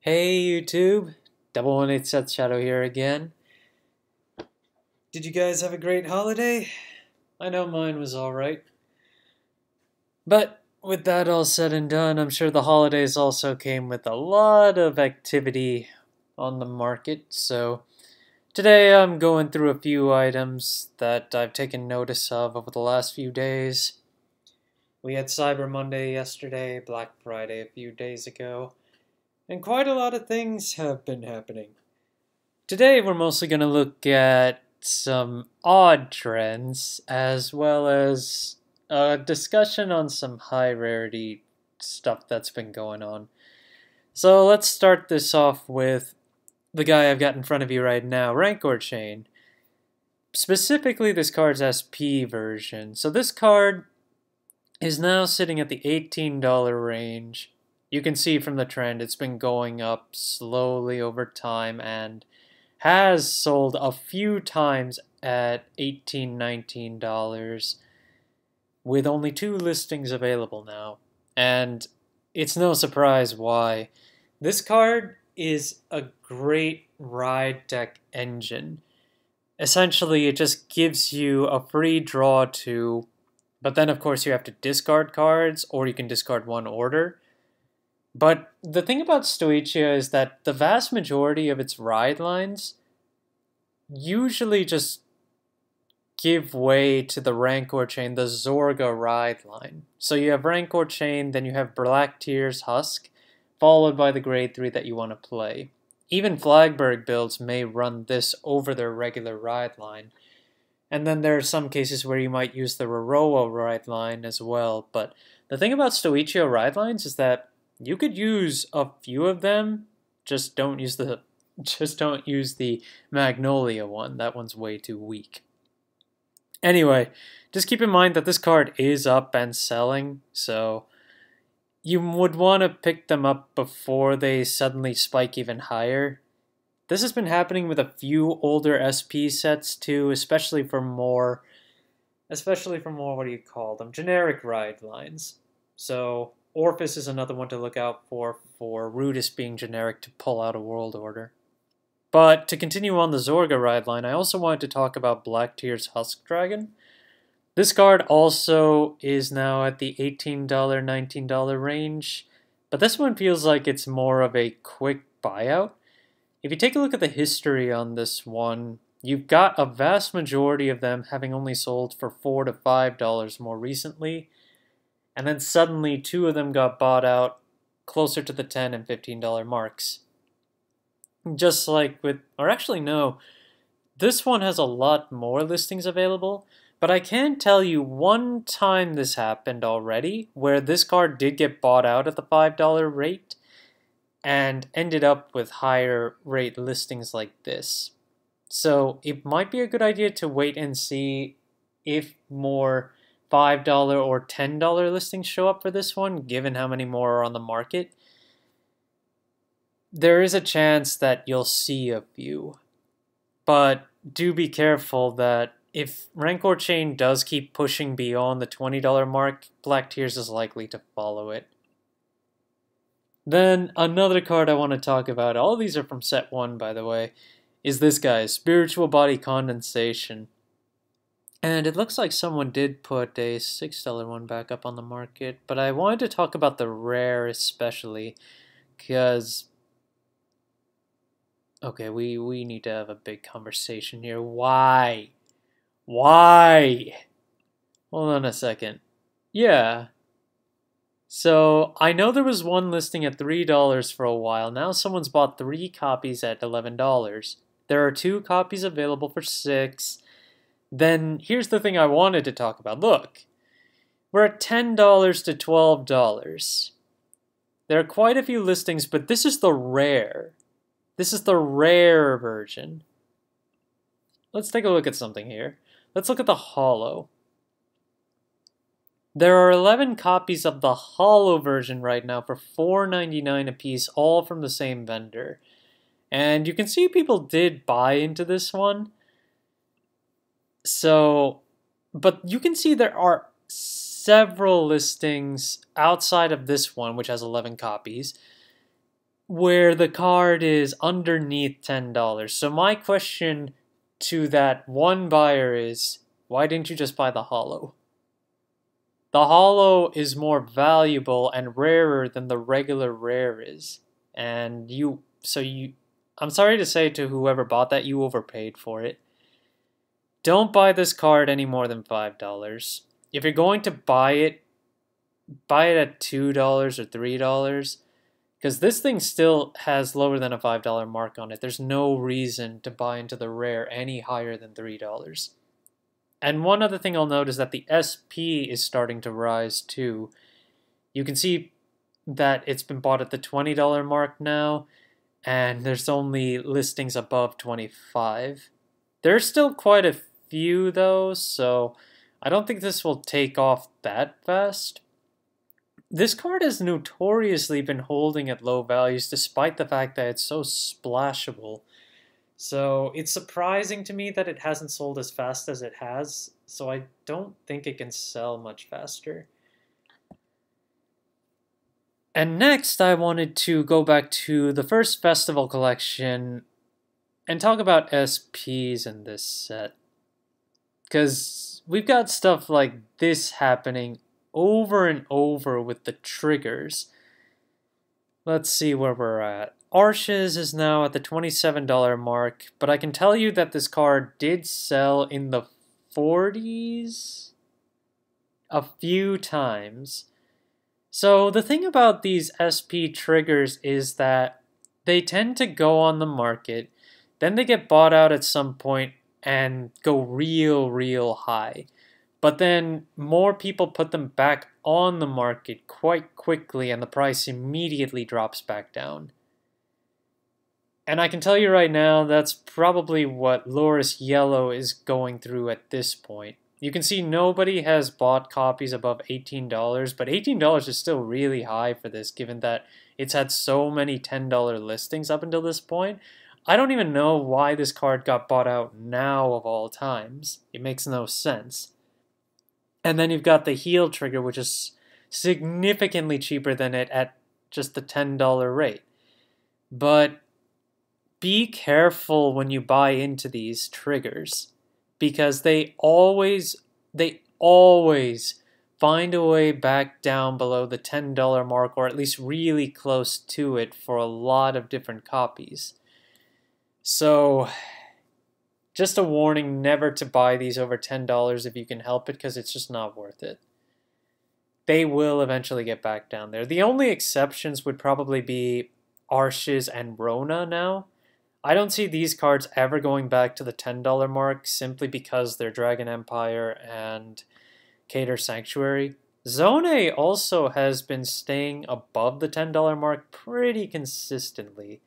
Hey YouTube, 118 Seth Shadow here again. Did you guys have a great holiday? I know mine was alright. But with that all said and done, I'm sure the holidays also came with a lot of activity on the market, so today I'm going through a few items that I've taken notice of over the last few days. We had Cyber Monday yesterday, Black Friday a few days ago, and quite a lot of things have been happening. Today we're mostly going to look at some odd trends as well as a discussion on some high rarity stuff that's been going on. So let's start this off with the guy I've got in front of you right now, Rancor Chain. Specifically this card's SP version. So this card is now sitting at the $18 range. You can see from the trend it's been going up slowly over time and has sold a few times at $18, $19 with only 2 listings available now. And it's no surprise why. This card is a great ride deck engine. Essentially, it just gives you a free draw to, but then of course you have to discard cards, or you can discard one order. But the thing about Stoichia is that the vast majority of its ride lines usually just give way to the Rancor Chain, the Zorga ride line. So you have Rancor Chain, then you have Black Tears Husk, followed by the grade 3 that you want to play. Even Flagberg builds may run this over their regular ride line. And then there are some cases where you might use the Roroa ride line as well. But the thing about Stoichia ride lines is that you could use a few of them, just don't use the Magnolia one. That one's way too weak. Anyway, just keep in mind that this card is up and selling, so you would want to pick them up before they suddenly spike even higher. This has been happening with a few older SP sets too, especially for more, what do you call them, generic ride lines. So Orphis is another one to look out for Rudis being generic to pull out a world order. But to continue on the Zorga ride line, I also wanted to talk about Black Tears Husk Dragon. This card also is now at the $18, $19 range, but this one feels like it's more of a quick buyout. If you take a look at the history on this one, you've got a vast majority of them having only sold for $4 to $5 more recently, and then suddenly 2 of them got bought out closer to the $10 and $15 marks. Just like with, or actually no, this one has a lot more listings available, but I can tell you one time this happened already, where this card did get bought out at the $5 rate, and ended up with higher rate listings like this. So it might be a good idea to wait and see if more $5 or $10 listings show up for this one, given how many more are on the market. There is a chance that you'll see a few, but do be careful that if Rancor Chain does keep pushing beyond the $20 mark, Black Tears is likely to follow it. Then another card I want to talk about, all these are from set 1 by the way, is this guy, Spiritual Body Condensation. And it looks like someone did put a $6 one back up on the market, but I wanted to talk about the rare especially, because okay, we need to have a big conversation here. Why? Why? Hold on a second. Yeah. So, I know there was one listing at $3 for a while. Now someone's bought 3 copies at $11. There are 2 copies available for $6. Then, here's the thing I wanted to talk about. Look. We're at $10 to $12. There are quite a few listings, but this is the rare. This is the rare version. Let's take a look at something here. Let's look at the holo. There are 11 copies of the holo version right now for $4.99 a piece, all from the same vendor. And you can see people did buy into this one. So, but you can see there are several listings outside of this one, which has 11 copies, where the card is underneath $10. So my question to that one buyer is, why didn't you just buy the holo? The holo is more valuable and rarer than the regular rare is. And I'm sorry to say to whoever bought that, you overpaid for it. Don't buy this card any more than $5. If you're going to buy it at $2 or $3, because this thing still has lower than a $5 mark on it. There's no reason to buy into the rare any higher than $3. And one other thing I'll note is that the SP is starting to rise too. You can see that it's been bought at the $20 mark now, and there's only listings above $25. There's still quite a few though, so I don't think this will take off that fast. This card has notoriously been holding at low values despite the fact that it's so splashable. So it's surprising to me that it hasn't sold as fast as it has, so I don't think it can sell much faster. And next I wanted to go back to the first festival collection and talk about SPs in this set. Because we've got stuff like this happening over and over with the triggers. Let's see where we're at. Arches is now at the $27 mark, but I can tell you that this card did sell in the 40s a few times. So the thing about these SP triggers is that they tend to go on the market, then they get bought out at some point and go real high. But then more people put them back on the market quite quickly and the price immediately drops back down. And I can tell you right now, that's probably what Loris Yellow is going through at this point. You can see nobody has bought copies above $18, but $18 is still really high for this, given that it's had so many $10 listings up until this point. I don't even know why this card got bought out now of all times. It makes no sense. And then you've got the heel trigger, which is significantly cheaper than it at just the $10 rate. But be careful when you buy into these triggers, because they always find a way back down below the $10 mark, or at least really close to it for a lot of different copies. So just a warning, never to buy these over $10 if you can help it, because it's just not worth it. They will eventually get back down there. The only exceptions would probably be Arches and Rona now. I don't see these cards ever going back to the $10 mark simply because they're Dragon Empire and Cater Sanctuary. Zone also has been staying above the $10 mark pretty consistently.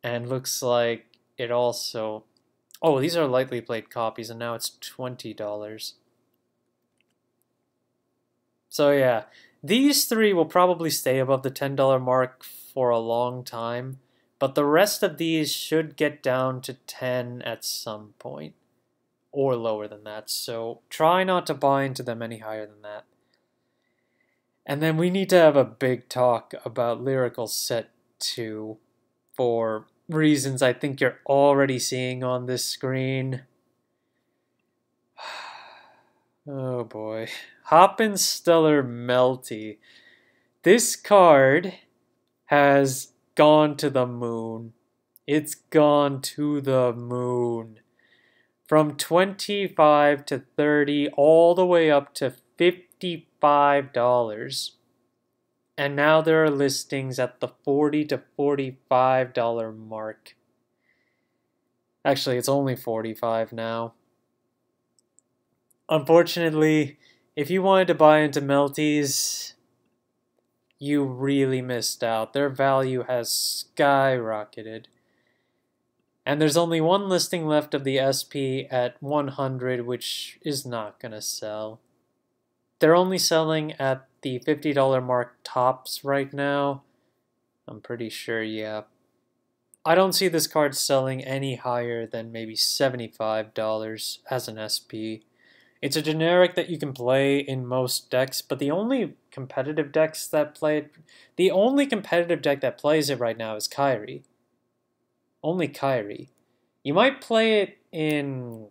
And looks like it also... Oh, these are lightly played copies, and now it's $20. So yeah, these three will probably stay above the $10 mark for a long time, but the rest of these should get down to 10 at some point, or lower than that, so try not to buy into them any higher than that. And then we need to have a big talk about Lyrical Set 2 for reasons I think you're already seeing on this screen. Oh boy. Hoppin' Stellar Melty. This card has gone to the moon. It's gone to the moon. From 25 to 30 all the way up to $55. And now there are listings at the $40 to $45 mark. Actually, it's only $45 now. Unfortunately, if you wanted to buy into Melties, you really missed out. Their value has skyrocketed. And there's only one listing left of the SP at 100, which is not going to sell. They're only selling at the $50 mark tops right now. I'm pretty sure, yeah. I don't see this card selling any higher than maybe $75 as an SP. It's a generic that you can play in most decks, but the only competitive deck that plays it right now is Kyrie. Only Kyrie. You might play it in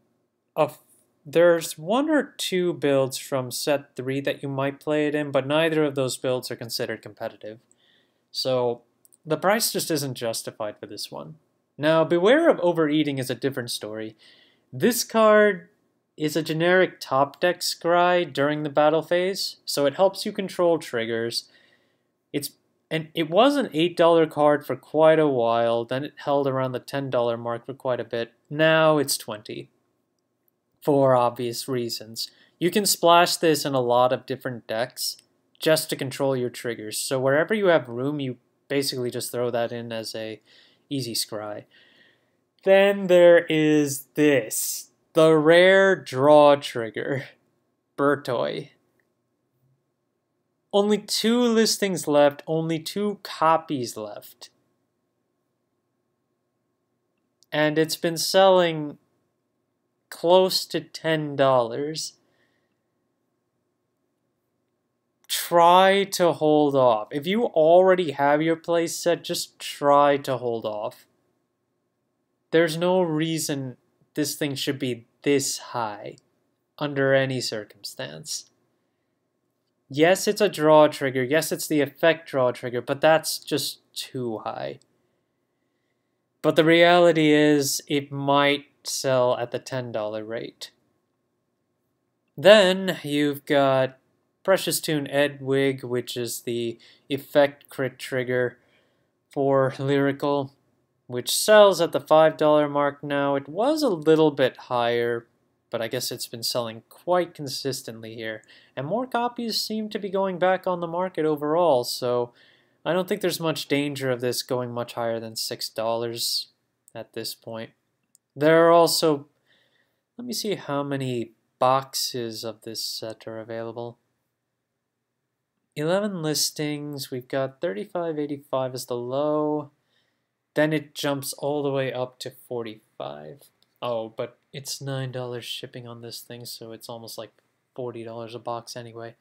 there's one or two builds from set 3 that you might play it in, but neither of those builds are considered competitive. So the price just isn't justified for this one. Now, Beware of Overeating is a different story. This card is a generic top deck scry during the battle phase, so it helps you control triggers. It was an $8 card for quite a while, then it held around the $10 mark for quite a bit. Now it's $20. For obvious reasons. You can splash this in a lot of different decks just to control your triggers. So wherever you have room, you basically just throw that in as a easy scry. Then there is this, the rare draw trigger, Bertoy. Only 2 listings left, only 2 copies left. And it's been selling close to $10. Try to hold off. If you already have your place set, just try to hold off. There's no reason this thing should be this high under any circumstance. Yes, it's a draw trigger. Yes, it's the effect draw trigger, but that's just too high. But the reality is it might sell at the $10 rate. Then you've got Precious Tune Edwig, which is the effect crit trigger for Lyrical, which sells at the $5 mark now. It was a little bit higher, but I guess it's been selling quite consistently here. And more copies seem to be going back on the market overall, so I don't think there's much danger of this going much higher than $6 at this point. There are also, let me see how many boxes of this set are available. 11 listings, we've got $35.85 as the low. Then it jumps all the way up to $45. Oh, but it's $9 shipping on this thing, so it's almost like $40 a box anyway.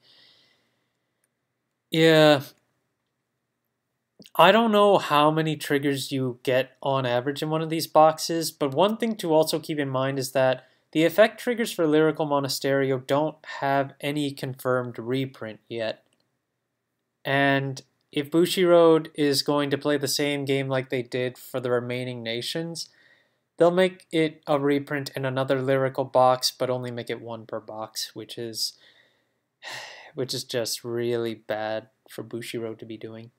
Yeah. I don't know how many triggers you get on average in one of these boxes, but one thing to also keep in mind is that the effect triggers for Lyrical Monasterio don't have any confirmed reprint yet. And if Bushiroad is going to play the same game like they did for the remaining nations, they'll make it a reprint in another Lyrical box, but only make it 1 per box, which is just really bad for Bushiroad to be doing.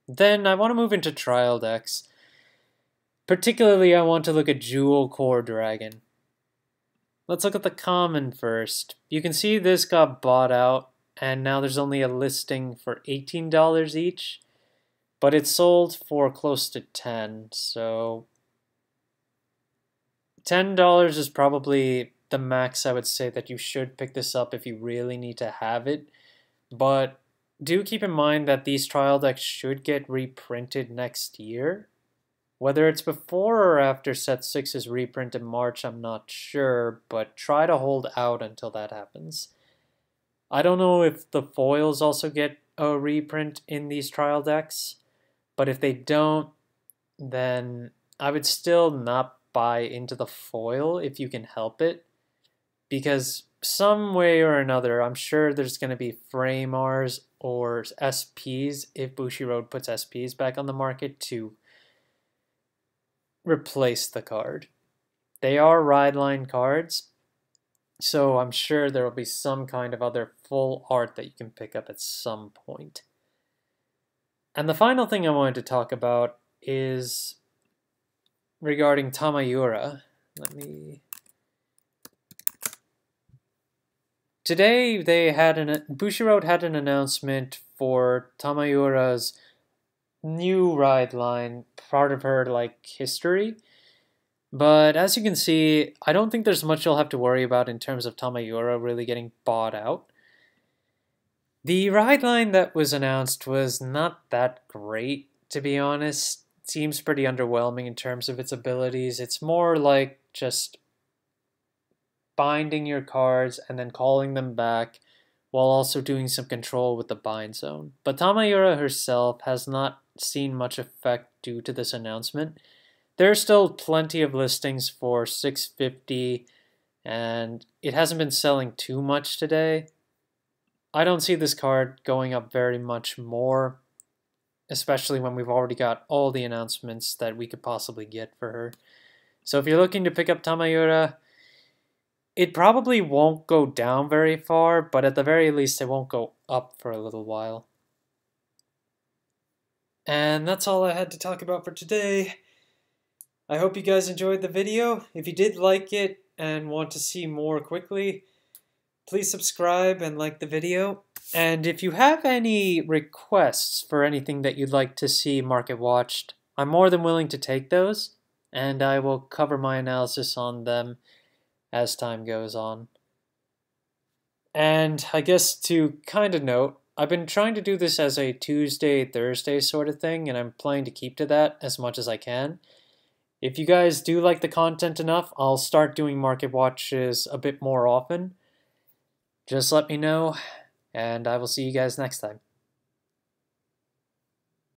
Then I want to move into trial decks. Particularly, I want to look at Jewel Core Dragon. Let's look at the common first. You can see this got bought out, and now there's only a listing for $18 each, but it sold for close to $10, so $10 is probably the max I would say that you should pick this up if you really need to have it, but do keep in mind that these trial decks should get reprinted next year. Whether it's before or after Set 6 is reprint in March, I'm not sure, but try to hold out until that happens. I don't know if the foils also get a reprint in these trial decks, but if they don't, then I would still not buy into the foil if you can help it, because some way or another, I'm sure there's going to be frame Rs or SPs if Bushiroad puts SPs back on the market to replace the card. They are ride line cards, so I'm sure there will be some kind of other full art that you can pick up at some point. And the final thing I wanted to talk about is regarding Tamayura. Today Bushiroad had an announcement for Tamayura's new ride line, part of her history. But as you can see, I don't think there's much you'll have to worry about in terms of Tamayura really getting bought out. The ride line that was announced was not that great, to be honest. It seems pretty underwhelming in terms of its abilities. It's more like just binding your cards and then calling them back while also doing some control with the bind zone. But Tamayura herself has not seen much effect due to this announcement. There are still plenty of listings for 650 and it hasn't been selling too much today. I don't see this card going up very much more, especially when we've already got all the announcements that we could possibly get for her. So if you're looking to pick up Tamayura, it probably won't go down very far, but at the very least it won't go up for a little while. And that's all I had to talk about for today. I hope you guys enjoyed the video. If you did like it and want to see more quickly, please subscribe and like the video. And if you have any requests for anything that you'd like to see market watched, I'm more than willing to take those, and I will cover my analysis on them as time goes on. And I guess to kind of note, I've been trying to do this as a Tuesday, Thursday sort of thing, and I'm planning to keep to that as much as I can. If you guys do like the content enough, I'll start doing market watches a bit more often. Just let me know, and I will see you guys next time.